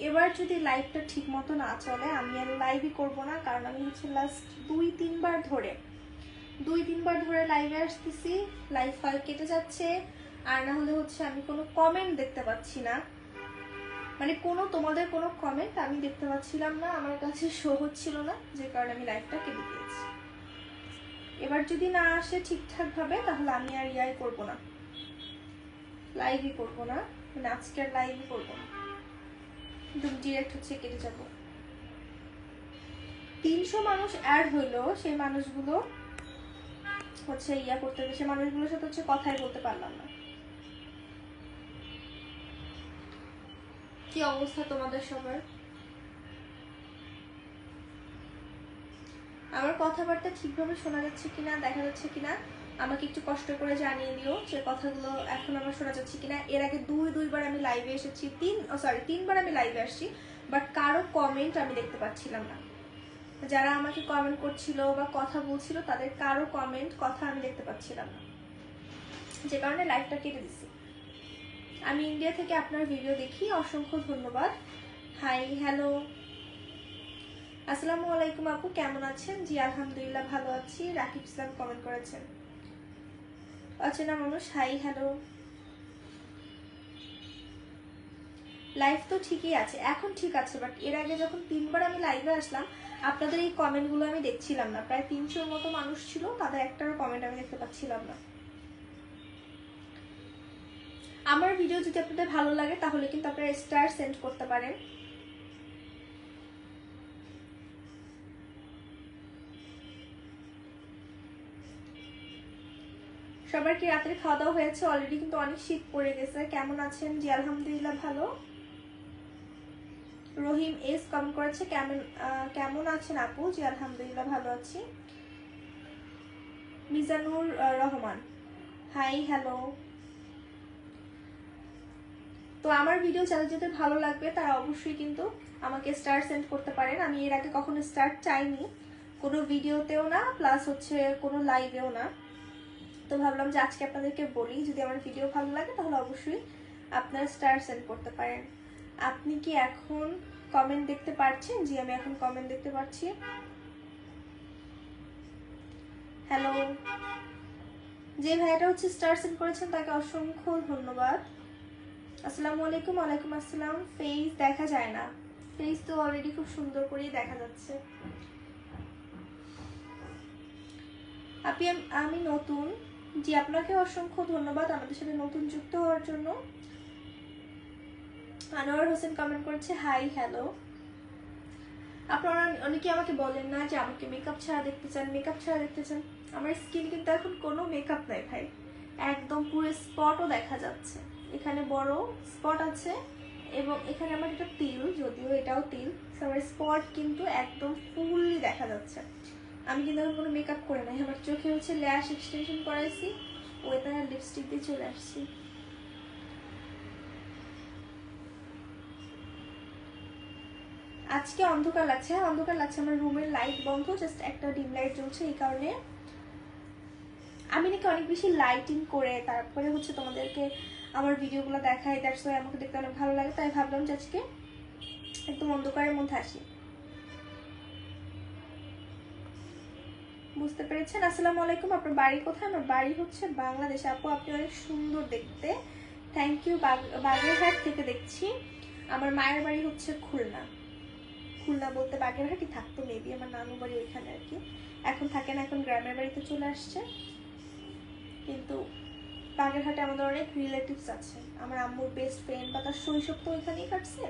এবার যদি লাইভটা ঠিক মতো না চলে আমি আর লাইভই করব না, কারণ আমি হচ্ছে লাস্ট 2-3 বার ধরে লাইভে আসতেছি, লাইভ হয় কেটে যাচ্ছে, আর না হলে হচ্ছে আমি কোনো কমেন্ট দেখতে পাচ্ছি না, মানে তোমাদের কোনো কমেন্ট আমি দেখতে পাচ্ছিলাম না, আমার কাছে শো হচ্ছিল না, যে কারণে আমি লাইভটা কেটে দিয়েছি। এবার যদি না আসে ঠিকঠাক ভাবে তাহলে আমি আর করব না, লাইভই করব না, মানে আজকে আর লাইভই করব না, একদম ডিরেক্ট হচ্ছে কেটে যাব। 300 মানুষ অ্যাড হইলো, সেই মানুষগুলো হচ্ছে করতে হবে, সেই মানুষগুলোর সাথে হচ্ছে কথাই বলতে পারলাম না। কি অবস্থা তোমাদের সবার? আমার কথাবার্তা ঠিকভাবে শোনা যাচ্ছে কিনা, দেখা যাচ্ছে কিনা আমাকে একটু কষ্ট করে জানিয়ে দিও যে কথাগুলো এখন আমার শোনা যাচ্ছে কিনা। এর আগে দুইবার আমি লাইভে এসেছি, 3বার আমি লাইভে আসছি, বাট কারো কমেন্ট আমি দেখতে পাচ্ছিলাম না। যারা আমাকে কমেন্ট করছিল বা কথা বলছিল তাদের কারো কমেন্ট কথা আমি দেখতে পাচ্ছিলাম না, যে কারণে লাইভটা কেটে দিছি। আমি ইন্ডিয়া থেকে আপনার ভিডিও দেখি, অসংখ্য ধন্যবাদ। হাই হ্যালো, আসসালামু আলাইকুম আপু, কেমন আছেন? জি আলহামদুলিল্লাহ ভালো আছি। রাকিব ইসলাম কমেন্ট করেছেন। অচেনা মানুষ, হাই হ্যালো। লাইভ তো ঠিকই আছে, এখন ঠিক আছে, বাট এর আগে যখন 3বার আমি লাইভে আসলাম আপনাদের এই কমেন্টগুলো আমি দেখছিলাম না। প্রায় 300-র মতো মানুষ ছিল, তাদের একটারও কমেন্ট আমি দেখতে পাচ্ছিলাম না। আমার ভিডিও যদি আপনাদের ভালো লাগে তাহলে কিন্তু আপনারা স্টার সেন্ড করতে পারেন। সবার কি রাতের খাওয়া দাওয়া হয়েছে? অলরেডি কিন্তু অনেক শীত পড়ে গেছে। কেমন আছেন? জি আলহামদুলিল্লাহ ভালো। রহিম এস কমেন্ট করেছে, কেমন আছেন আপু? জি আলহামদুলিল্লাহ ভালো আছি। Mizanur Rahman, hi hello. তো আমার ভিডিও যাদের ভালো লাগবে তারা অবশ্যই কিন্তু আমাকে স্টার সেন্ড করতে পারেন। আমি এর আগে কখনো স্টার চাইনি, কোনো ভিডিওতেও না, প্লাস হচ্ছে কোনো লাইভেও না। তো ভাবলাম যে আজকে আপনাদেরকে বলি, যদি আমার ভিডিও ভালো লাগে তাহলে অবশ্যই আপনারা স্টার সেন্ড করতে পারেন। আপনি কি এখন কমেন্ট দেখতে পাচ্ছেন? জি আমি এখন কমেন্ট দেখতে পাচ্ছি। হ্যালো, যে ভাইয়াটা হচ্ছে স্টার সেন্ড করেছেন তাকে অসংখ্য ধন্যবাদ। আসসালামু আলাইকুম। ওয়ালাইকুম আসসালাম। ফেস দেখা যায় না, ফেস তো অলরেডি খুব সুন্দর করেই দেখা যাচ্ছে। আমি নতুন। জি আপনাকে অসংখ্য ধন্যবাদ আমাদের সাথে নতুন যুক্ত হওয়ার জন্য। আনোয়ার হোসেন কমেন্ট করেছে, হাই হ্যালো। আপনারা অনেকে আমাকে বলেন না যে আমাকে মেকআপ ছাড়া দেখতে চান, মেকআপ ছাড়া দেখতে চান। আমার স্কিন কিন্তু এখন কোনো মেকআপ নাই ভাই, একদম পুরো স্পটও দেখা যাচ্ছে। এখানে বড় স্পট আছে এবং এখানে আমার একটা তিল, যদিও এটাও তিল, আমার স্পট কিন্তু একদম ফুললি দেখা যাচ্ছে। আমি কিন্তু এখন কোনো মেকআপ করে নাই, আমার চোখে হচ্ছে ল্যাশ এক্সটেনশন করাইছি, ওয়েদার লিপস্টিক দিয়ে চলে আসছি। আজকে অন্ধকার লাগছে, হ্যাঁ অন্ধকার লাগছে, আমার রুমের লাইট বন্ধ, জাস্ট একটা ডিম লাইট জ্বলছে, এই কারণে। আমি নাকি অনেক বেশি লাইটিং করে তারপরে হচ্ছে তোমাদেরকে আমার ভিডিওগুলো দেখাই, দ্যাটস ওয়াই আমাকে দেখতে অনেক ভালো লাগে, তাই ভাবলাম যে আজকে একদম অন্ধকারের মধ্যে আসি। বুঝতে পেরেছেন? আসসালামু আলাইকুম। আপনার বাড়ি কোথায়? আমার বাড়ি হচ্ছে বাংলাদেশে। আপু আপনি অনেক সুন্দর দেখতে, থ্যাংক ইউ। বাগেরহাট থেকে দেখছি। আমার মায়ের বাড়ি হচ্ছে খুলনা। খুলনা বলতে বাগেরহাটই থাকতো মেবি, আমার নানু বাড়ি ওইখানে আর কি। এখন থাকে না, এখন গ্রামের বাড়িতে চলে আসছে, কিন্তু বাগেরহাটে আমাদের অনেক রিলেটিভস আছে। আমার আম্মুর বেস্ট ফ্রেন্ড বা তার শৈশব তো ওইখানেই কাটছে।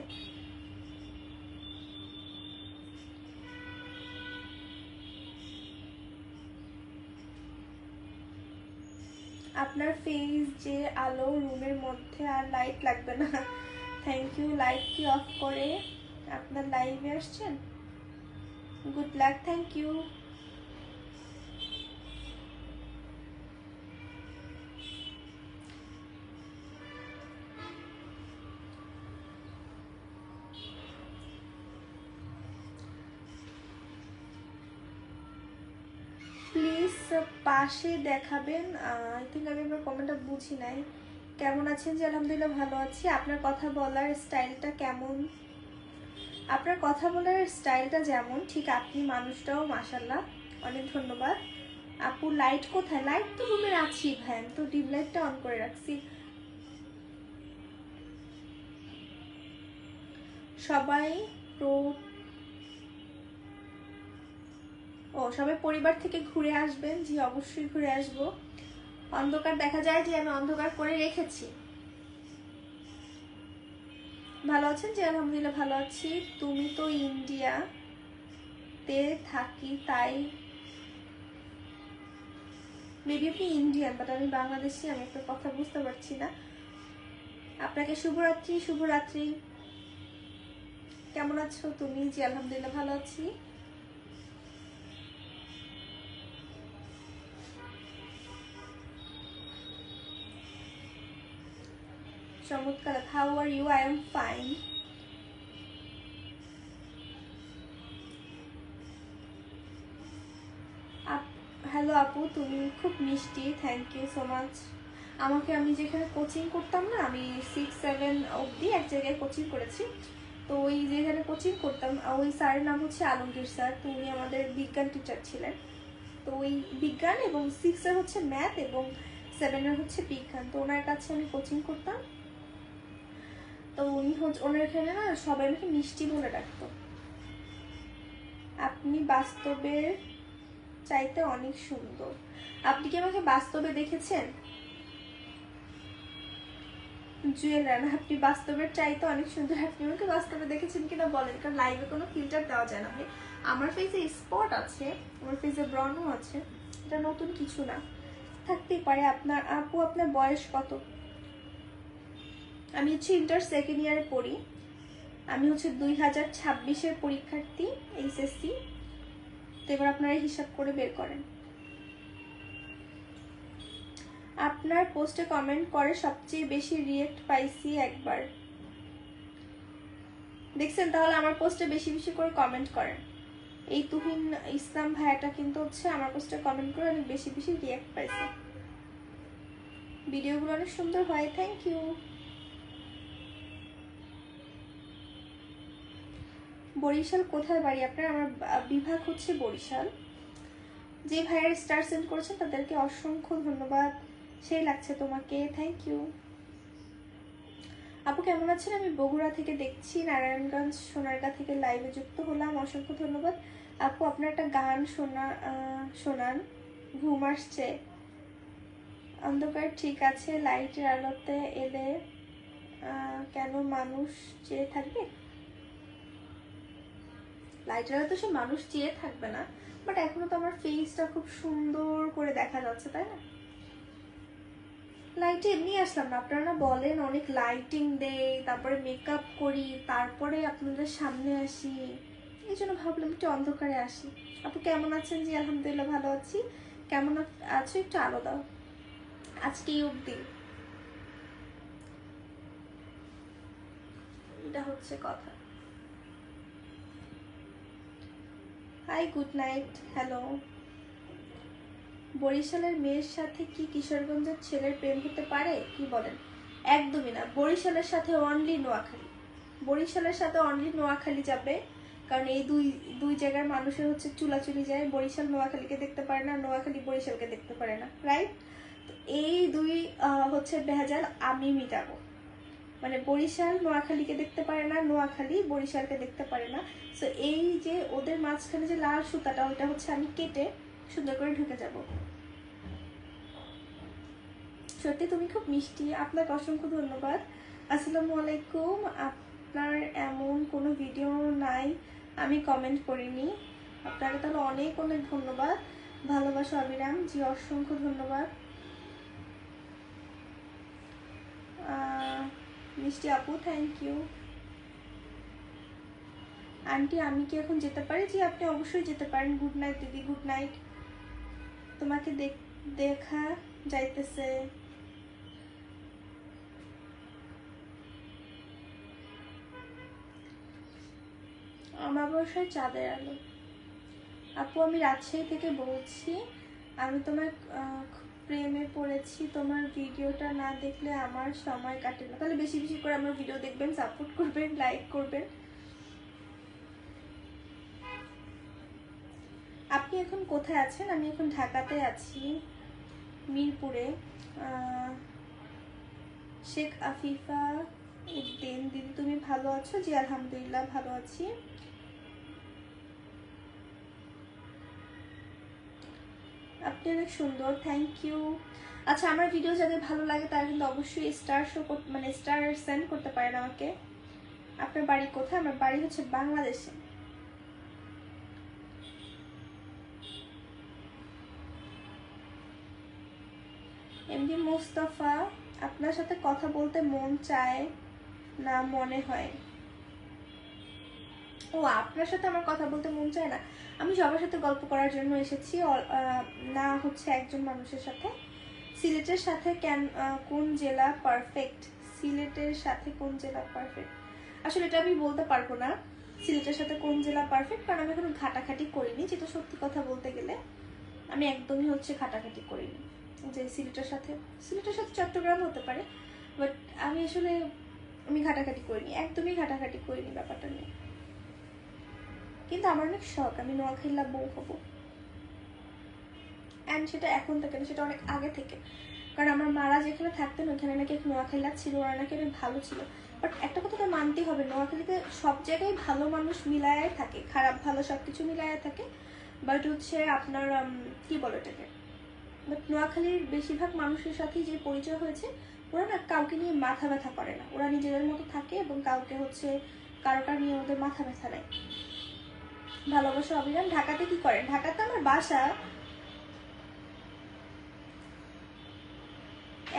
আপনার ফেস যে আলো, রুমের মধ্যে আর লাইট লাগবে না। Thank you. লাইট কি অফ করে আপনার লাইভে আসছেন? Good luck, thank you. Please পাশে দেখাবেন। আই থিঙ্ক আমি আপনার কমেন্টটা বুঝি নাই। কেমন আছেন? যে আলহামদুলিল্লাহ ভালো আছি। আপনার কথা বলার স্টাইলটা কেমন আপনার কথা বলার স্টাইলটা যেমন ঠিক আপনি মানুষটাও মাশাআল্লাহ, অনেক ধন্যবাদ। আপু লাইট কোথায়? লাইট তো রুমে আছি ভাই, আমি তো ডিম লাইটটা অন করে রাখছি। সবাই সবাই পরিবার থেকে ঘুরে আসবেন। জি অবশ্যই ঘুরে আসবো। অন্ধকার দেখা যায় যে আমি অন্ধকার করে রেখেছি। ভালো আছেন? জি আলহামদুলিল্লাহ ভালো আছি। তুমি তো ইন্ডিয়াতে থাকি তাই মেবি আপনি ইন্ডিয়ান, বাট আমি বাংলাদেশি, আমি একটা কথা বুঝতে পারছি না। আপনাকে শুভরাত্রি। শুভরাত্রি। কেমন আছো তুমি? জি আলহামদুলিল্লাহ ভালো আছি। চমৎকার। How are you? I am fine. Hello আপু, তুমি খুব মিষ্টি, থ্যাংক ইউ সো মাচ। আমাকে, আমি যেখানে কোচিং করতাম না, আমি 6-7 অবধি এক জায়গায় কোচিং করেছি। তো ওই যেখানে কোচিং করতাম ওই স্যারের নাম হচ্ছে আলমগীর স্যার। তো উনি আমাদের বিজ্ঞান টিচার ছিলেন। তো ওই বিজ্ঞান এবং 6-এর হচ্ছে ম্যাথ এবং 7-এর হচ্ছে বিজ্ঞান। তো ওনার কাছে আমি কোচিং করতাম। তো উনি হচ্ছে, ওনার এখানে না সবাই আমাকে মিষ্টি বলে ডাকতো। আপনি বাস্তবের চাইতে অনেক সুন্দর। আপনি কি আমাকে বাস্তবে দেখেছেন? জুয়েল রানা, আপনি বাস্তবের চাইতে অনেক সুন্দর। আপনি আমাকে বাস্তবে দেখেছেন কিনা বলেন, কারণ লাইভে কোনো ফিল্টার দেওয়া যায় না ভাই। আমার ফেসে স্পট আছে, আমার ফেসে ব্রণও আছে, এটা নতুন কিছু না, থাকতেই পারে। আপনার আপু, আপনার বয়স কত? আমি হচ্ছে ইন্টার সেকেন্ড ইয়ারে পড়ি। আমি হচ্ছে 2026-এর পরীক্ষার্থী, এইচএসসি। তো এবার আপনারা হিসাব করে বের করেন। আপনার পোস্টে কমেন্ট করে সবচেয়ে বেশি রিয়েক্ট পাইছি একবার। দেখছেন? তাহলে আমার পোস্টে বেশি বেশি করে কমেন্ট করেন। এই তুহিন ইসলাম ভাইয়াটা কিন্তু হচ্ছে আমার পোস্টে কমেন্ট করে অনেক বেশি বেশি রিয়েক্ট পাইছে। ভিডিওগুলো অনেক সুন্দর হয়, থ্যাংক ইউ। বরিশাল কোথায় বাড়ি আপনার? আমার বিভাগ হচ্ছে বরিশাল। যে ভাইয়ার স্টার সেন্ড করেছেন তাদেরকে অসংখ্য ধন্যবাদ। সেই লাগছে তোমাকে, থ্যাংক ইউ। আপু কেমন আছেন? আমি বগুড়া থেকে দেখছি, নারায়ণগঞ্জ সোনারগাঁ থেকে লাইভে যুক্ত হলাম, অসংখ্য ধন্যবাদ। আপু আপনার একটা গান শোনান, ঘুম আসছে। অন্ধকার ঠিক আছে, লাইটের আলোতে এলে কেন মানুষ চেয়ে থাকবে? লাইটের আলোতে সে মানুষ চেয়ে থাকবে না, বাট এখনো তো আমার ফেসটা খুব সুন্দর করে দেখা যাচ্ছে, তাই না? লাইটে এমনি আসলাম না, আপনারা না বলেন অনেক লাইটিং দেই, তারপরে মেকআপ করি, তারপরে আপনাদের সামনে আসি, এই জন্য ভাবলাম একটু অন্ধকারে আসি। আপু কেমন আছেন? জি আলহামদুলিল্লাহ ভালো আছি। কেমন আছো? একটু আলো দাও। আজকে অবধি এটা হচ্ছে কথা। Hi, good night, hello. বরিশালের মেয়ের সাথে কি কিশোরগঞ্জের ছেলের প্রেম হতে পারে? কি বলেন? একদমই না। বরিশালের সাথে অনলি নোয়াখালী, বরিশালের সাথে অনলি নোয়াখালী যাবে, কারণ এই দুই জায়গার মানুষের হচ্ছে চুলাচুলি যায়। বরিশাল নোয়াখালীকে দেখতে পারে না, নোয়াখালী বরিশালকে দেখতে পারে না, রাইট? তো এই দুই হচ্ছে ভেজাল আমি মিটাবো। মানে বরিশাল নোয়াখালীকে দেখতে পারে না, নোয়াখালী বরিশালকে দেখতে পারে না। সো এই যে ওদের মাঝখানে যে লাল সুতাটা, ওটা হচ্ছে আমি কেটে সুন্দর করে ঢুকে যাব। সত্যি তুমি খুব মিষ্টি, আপনাকে অসংখ্য ধন্যবাদ। আসসালামু আলাইকুম। আপনার এমন কোনো ভিডিও নাই আমি কমেন্ট করিনি, আপনাকে তাহলে অনেক অনেক ধন্যবাদ। ভালোবাসা অবিরাম। জি অসংখ্য ধন্যবাদ মিষ্টি আপু, থ্যাংক ইউ। আন্টি আমি কি এখন যেতে পারি? জি আপনি অবশ্যই যেতে পারেন। গুড নাইট দিদি, গুড নাইট। তোমাকে দেখা যাইতেছে। অমাবস্যায় চাঁদের আলো। আপু আমি রাজশাহী থেকে বলছি, আমি তোমার প্রেমে পড়েছি, তোমার ভিডিওটা না দেখলে আমার সময় কাটে না। তাহলে বেশি বেশি করে আমার ভিডিও দেখবেন, সাপোর্ট করবেন, লাইক করবেন। আপনি এখন কোথায় আছেন? আমি এখন ঢাকাতে আছি, মিরপুরে। শেখ আফিফা উদ্দিন, দিদি তুমি ভালো আছো? জি আলহামদুলিল্লাহ ভালো আছি। আপনি অনেক সুন্দর, থ্যাংক ইউ। আচ্ছা, আমার ভিডিও যাদের ভালো লাগে তারা কিন্তু অবশ্যই স্টার শো মানে স্টার সেন্ড করতে পারেন আমাকে। আপনার বাড়ি কোথায়? আমার বাড়ি হচ্ছে বাংলাদেশে। এমডি মুস্তাফা, আপনার সাথে কথা বলতে মন চায় না মনে হয়? ও, আপনার সাথে আমার কথা বলতে মন চায় না? আমি সবার সাথে গল্প করার জন্য এসেছি, না হচ্ছে একজন মানুষের সাথে। সিলেটের সাথে কোন জেলা পারফেক্ট? সিলেটের সাথে কোন জেলা পারফেক্ট? আসলে এটা আমি বলতে পারবো না সিলেটের সাথে কোন জেলা পারফেক্ট, কারণ আমি এখনো ঘাটাঘাটি করিনি। যেটা সত্যি কথা বলতে গেলে আমি একদমই হচ্ছে ঘাটাঘাটি করিনি যে সিলেটের সাথে চট্টগ্রাম হতে পারে, বাট আমি ঘাটাঘাটি করিনি, একদমই ঘাটাঘাটি করিনি ব্যাপারটা নিয়ে। কিন্তু আমার অনেক শখ আমি নোয়াখালীর বউ হবো, অ্যান্ড সেটা এখন থেকে না, সেটা অনেক আগে থেকে। কারণ আমার মারা যেখানে থাকতেন ওখানে নাকি এক নোয়াখালীরা ছিল, ওরা নাকি অনেক ভালো ছিল। বাট একটা কথা তো মানতেই হবে, নোয়াখালীতে সব জায়গায় ভালো মানুষ মিলায় থাকে, খারাপ ভালো সব কিছু মিলায় থাকে। বাট হচ্ছে আপনার কি বলে এটাকে, বাট নোয়াখালীর বেশিরভাগ মানুষের সাথেই যে পরিচয় হয়েছে, ওরা না কাউকে নিয়ে মাথা ব্যথা করে না, ওরা নিজেদের মতো থাকে এবং কাউকে হচ্ছে কারোকার নিয়ে ওদের মাথা ব্যথা নেয়। ভালোবাসা অভিযান। ঢাকাতে কি করেন? ঢাকাতে আমার বাসা।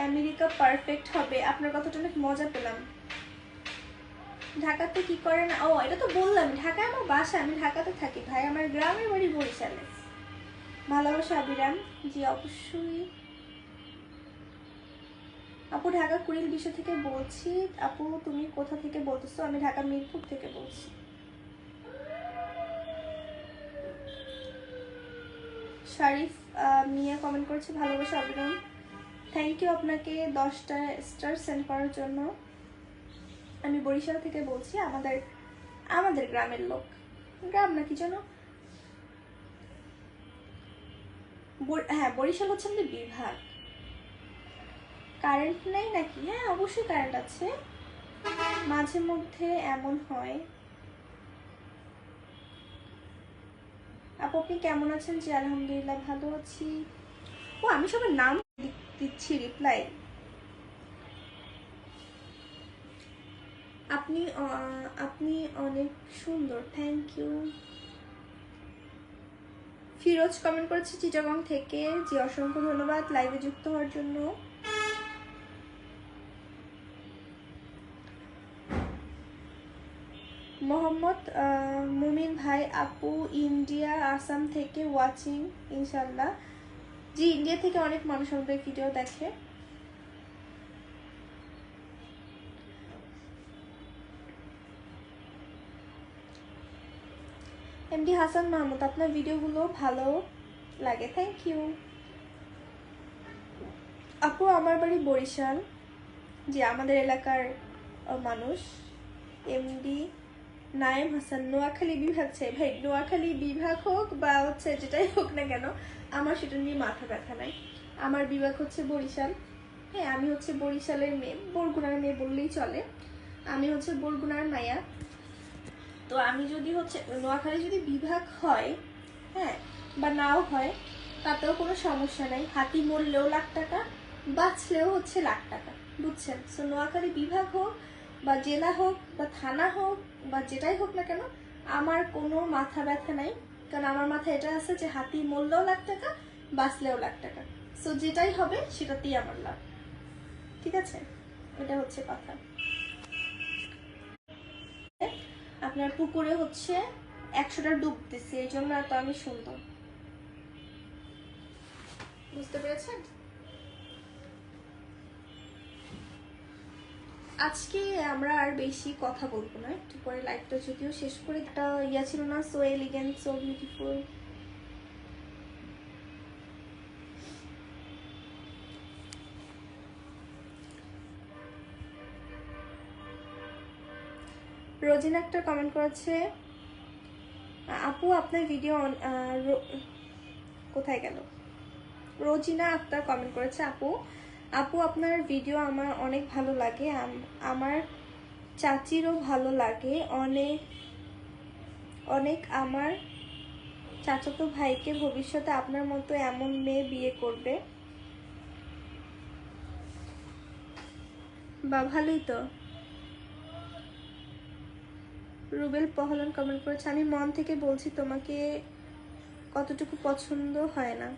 আমেরিকা পারফেক্ট হবে। আপনার কথাটা অনেক মজা পেলাম। ঢাকাতে কি করেন? ও, এটা তো বললাম, ঢাকায় আমার বাসা, আমি ঢাকাতে থাকি ভাই, আমার গ্রামের বাড়ি বরিশালে। ভালোবাসা অবিরাম। জি অবশ্যই আপু, ঢাকা কুড়িল বিশ্ব থেকে বলছি। আপু তুমি কোথা থেকে বলতেছো? আমি ঢাকা মিরপুর থেকে বলছি। শারিফ মিয়া কমেন্ট করেছে ভালোবাসা অবিরাম, থ্যাংক ইউ আপনাকে 10টা স্টার সেন্ড করার জন্য। আমি বরিশাল থেকে বলছি, আমাদের গ্রামের লোক। গ্রাম না কি যেন, হ্যাঁ বরিশাল হচ্ছে আমাদের বিভাগ। কারেন্ট নেই নাকি? হ্যাঁ অবশ্যই কারেন্ট আছে, মাঝে মধ্যে এমন হয়। আপু আপনি কেমন আছেন? জি আলহামদুলিল্লাহ ভালো আছি। ও, আমি সবার নাম দিচ্ছি রিপ্লাই। আপনি অনেক সুন্দর, থ্যাংক ইউ। ফিরোজ কমেন্ট করেছে চিটাগং থেকে। জি অসংখ্য ধন্যবাদ লাইভে যুক্ত হওয়ার জন্য। মোহাম্মদ মুমিন ভাই, আপু ইন্ডিয়া আসাম থেকে ওয়াচিং ইনশাল্লাহ। জি ইন্ডিয়া থেকে অনেক মানুষ আমাদের ভিডিও দেখে। এমডি হাসান মাহমুদ, আপনার ভিডিওগুলো ভালো লাগে, থ্যাংক ইউ। আপু আমার বাড়ি বরিশাল। জি আমাদের এলাকার মানুষ। এমডি নায়েম হাসান, নোয়াখালী বিভাগ চাই ভাই। নোয়াখালী বিভাগ হোক বা হচ্ছে যেটাই হোক না কেন, আমার সেটা নিয়ে মাথা ব্যথা নাই। আমার বিভাগ হচ্ছে বরিশাল। হ্যাঁ আমি হচ্ছে বরিশালের মেয়ে, বরগুনার মেয়ে বললেই চলে। আমি হচ্ছে বরগুনার মাইয়া। তো আমি যদি হচ্ছে নোয়াখালী যদি বিভাগ হয়, হ্যাঁ বা নাও হয়, তাতেও কোনো সমস্যা নাই। হাতি মরলেও লাখ টাকা, বাঁচলেও হচ্ছে লাখ টাকা, বুঝছেন? সো নোয়াখালী বিভাগ হোক বা জেলা হোক বা থানা হোক বা যেটাই হোক না কেন, আমার কোনো মাথা ব্যথা নাই। কারণ আমার মাথায় এটা আছে যে হাতি মরলেও লাখ টাকা, বাঁচলেও লাখ টাকা। সো যেটাই হবে সেটাতেই আমার লাভ, ঠিক আছে? এটা হচ্ছে কথা। আপনার পুকুরে হচ্ছে 100টা ডুব দিচ্ছে, এই জন্য এত আমি সুন্দর, বুঝতে পেরেছেন? আজকে আমরা আর বেশি কথা বলবো না, একটু পরে লাইভটা যদিও শেষ করে। একটা ইয়া ছিল না, so elegant so beautiful. Rozina একটা কমেন্ট করেছে, আপু আপনার ভিডিও কোথায় গেল? রোজিনা আক্তার কমেন্ট করেছে, আপু আপু আপনার ভিডিও আমার অনেক ভালো লাগে, আমার চাচিরও ভালো লাগে অনেক অনেক। আমার চাচাতো ভাইকে ভবিষ্যতে আপনার মতো এমন মেয়ে বিয়ে করবে। বা ভালোই তো। রুবেল পহলন কমেন্ট করেছে, আমি মন থেকে বলছি তোমাকে কতটুকু পছন্দ হয় না,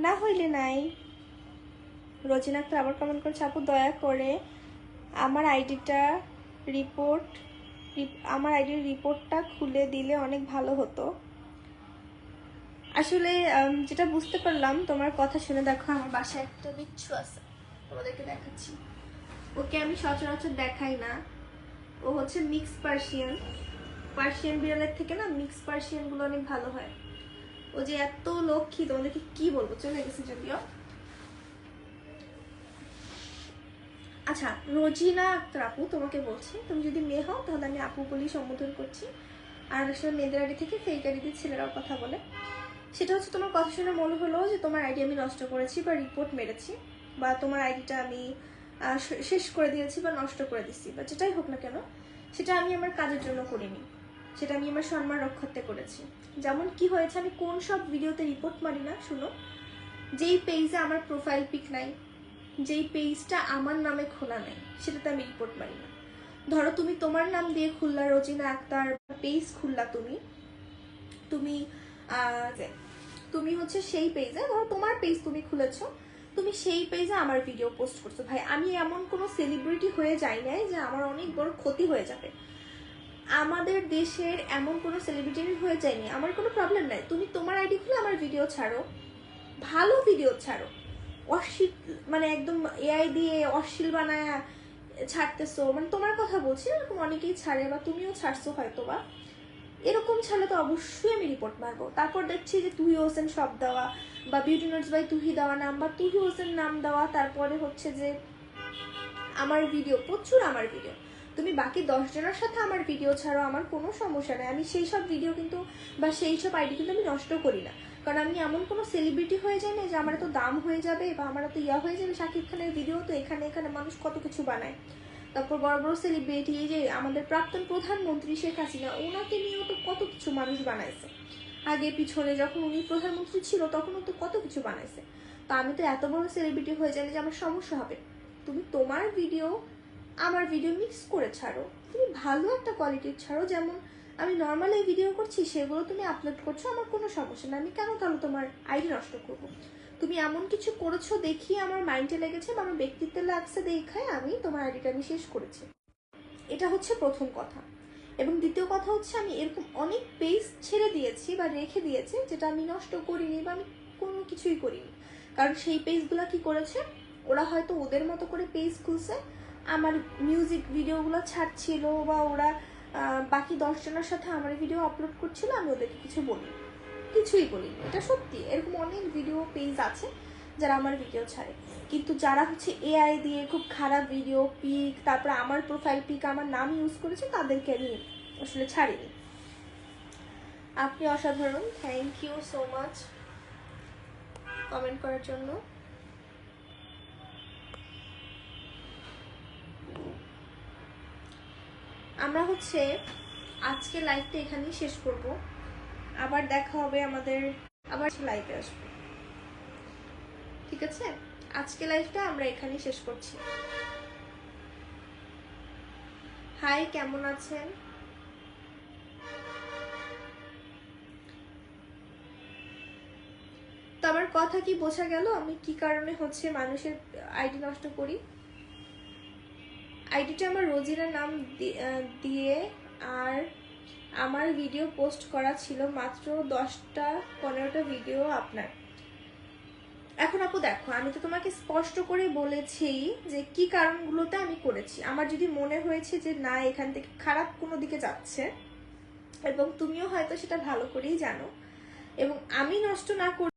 না হইলে নাই। রোজিনা আক্তার আবার কমেন্ট করেছে, আপু দয়া করে আমার আইডির রিপোর্টটা খুলে দিলে অনেক ভালো হতো। আসলে যেটা বুঝতে পারলাম তোমার কথা শুনে, দেখো আমার বাসায় একটা বিচ্ছু আছে, তোমাদেরকে দেখাচ্ছি। ওকে আমি সচরাচর দেখাই না, ও হচ্ছে মিক্স পার্সিয়ান বিড়ালের থেকে না মিক্স পার্সিয়ান গুলো অনেক ভালো হয়। ও যে এত লক্ষ্মী, তোমাদেরকে কি বলবো, চলে গেছে যদিও। আচ্ছা রোজিনা আক্তার আপু, তোমাকে বলছি, তুমি যদি মেয়ে হও তাহলে আমি আপু বলেই সম্বোধন করছি। আর আসলে মেয়েদের আইডি থেকে ফেক আইডিতে ছেলেরাও কথা বলে। সেটা হচ্ছে তোমার কথা শুনে মনে হলো যে তোমার আইডি আমি নষ্ট করেছি বা রিপোর্ট মেরেছি, বা তোমার আইডিটা আমি শেষ করে দিয়েছি বা নষ্ট করে দিচ্ছি, বা যেটাই হোক না কেন, সেটা আমি আমার কাজের জন্য করিনি, সেটা আমি আমার সম্মান রক্ষার্থে করেছি। যেমন কি হয়েছে, আমি কোন সব ভিডিওতে রিপোর্ট মারি না শুনো, যেই পেজে আমার প্রোফাইল পিক নাই, যেই পেজটা আমার নামে খোলা নাই, সেটাতে আমি রিপোর্ট মারি না। ধরো তুমি তোমার নাম দিয়ে খুললা, রোজিনা আক্তার পেজ খুললা, তুমি তুমি হচ্ছে সেই পেজে, ধরো তোমার পেজ তুমি খুলেছো, তুমি সেই পেজে আমার ভিডিও পোস্ট করছো। ভাই আমি এমন কোনো সেলিব্রিটি হয়ে যাই নাই যে আমার অনেক বড় ক্ষতি হয়ে যাবে, আমাদের দেশের এমন কোনো সেলিব্রিটি হয়ে যায়নি, আমার কোনো প্রবলেম নাই। তুমি তোমার আইডি খুলে আমার ভিডিও ছাড়ো, ভালো ভিডিও ছাড়ো, অশ্লীল মানে একদম এআই দিয়ে অশ্লীল বানায় ছাড়তেছো, মানে তোমার কথা বলছি, এরকম অনেকেই ছাড়ে বা তুমিও ছাড়ছো হয়তো, বা এরকম ছাড়লে তো অবশ্যই আমি রিপোর্ট মারবো। তারপর দেখছি যে তুহি হোসেন সব দেওয়া, বা বিউটি নোটস বাই তুহি দেওয়া নাম, বা তুহি হোসেন নাম দেওয়া, তারপরে হচ্ছে যে আমার ভিডিও, প্রচুর আমার ভিডিও, তুমি বাকি 10 জনের সাথে আমার ভিডিও ছাড়ো, আমার কোনো সমস্যা নেই, আমি সেই সব ভিডিও কিন্তু বা সেই সব আইডি কিন্তু আমি নষ্ট করি না, কারণ আমি এমন কোনো সেলিব্রিটি হয়ে যাই না যে আমার এত দাম হয়ে যাবে বা আমার এত ইয়া হয়ে যাবে। শাকিব খানের ভিডিও তো এখানে মানুষ কত কিছু বানায়, তারপর বড় বড় সেলিব্রিটি, এই যে আমাদের প্রাক্তন প্রধানমন্ত্রী শেখ হাসিনা, ওনাকে নিয়েও তো কত কিছু মানুষ বানাইছে, আগে পিছনে যখন উনি প্রধানমন্ত্রী ছিল তখনও তো কত কিছু বানাইছে। তো আমি তো এত বড় সেলিব্রিটি হয়ে যাই যে আমার সমস্যা হবে। তুমি তোমার ভিডিও আমার ভিডিও মিক্স করে ছাড়ো, তুমি ভালো একটা কোয়ালিটির ছাড়ো, যেমন আমি নর্মালি ভিডিও করছি সেগুলো তুমি আপলোড করছো, আমার কোনো সমস্যা না, আমি কেন তাহলে তোমার আইডি নষ্ট করবো। তুমি এমন কিছু করেছো দেখিয়ে আমার মাইন্ডে লেগেছে বা আমার ব্যক্তিত্বে লাগছে দেখায় আমি তোমার আইডিটা আমি শেষ করেছি, এটা হচ্ছে প্রথম কথা। এবং দ্বিতীয় কথা হচ্ছে, আমি এরকম অনেক পেজ ছেড়ে দিয়েছি বা রেখে দিয়েছি যেটা আমি নষ্ট করিনি বা আমি কোনো কিছুই করিনি, কারণ সেই পেজগুলো কি করেছে, ওরা হয়তো ওদের মতো করে পেজ খুলছে, আমার মিউজিক ভিডিওগুলো ছাড়ছিল, বা ওরা বাকি 10 জনের সাথে আমার ভিডিও আপলোড করছিল, আমি ওদেরকে কিছুই বলিনি, এটা সত্যি। এরকম অনেক ভিডিও পেজ আছে যারা আমার ভিডিও ছাড়ে, কিন্তু যারা হচ্ছে এআই দিয়ে খুব খারাপ ভিডিও পিক, তারপরে আমার প্রোফাইল পিক আমার নাম ইউজ করেছে, তাদেরকে আমি আসলে ছাড়িনি। আপনি অসাধারণ, thank you so much comment করার জন্য। আমরা হচ্ছে আজকে লাইভটা এখানেই শেষ করব, আবার দেখা হবে আমাদের, আবার লাইভে আসবো, ঠিক আছে? আজকে লাইভটা আমরা এখানেই শেষ করছি। হাই, কেমন আছেন? তো আমার কথা কি বোঝা গেল আমি কি কারণে হচ্ছে মানুষের আইডি নষ্ট করি? আইডিটা আমার রোজিনার নাম দিয়ে, আর আমার ভিডিও পোস্ট করা ছিল মাত্র 10-15টা ভিডিও আপনার। এখন আপু দেখো, আমি তো তোমাকে স্পষ্ট করে বলেছি যে কি কারণগুলোতে আমি করেছি। আমার যদি মনে হয়েছে যে না এখান থেকে খারাপ কোনো দিকে যাচ্ছে, এবং তুমিও হয়তো সেটা ভালো করেই জানো, এবং আমি নষ্ট না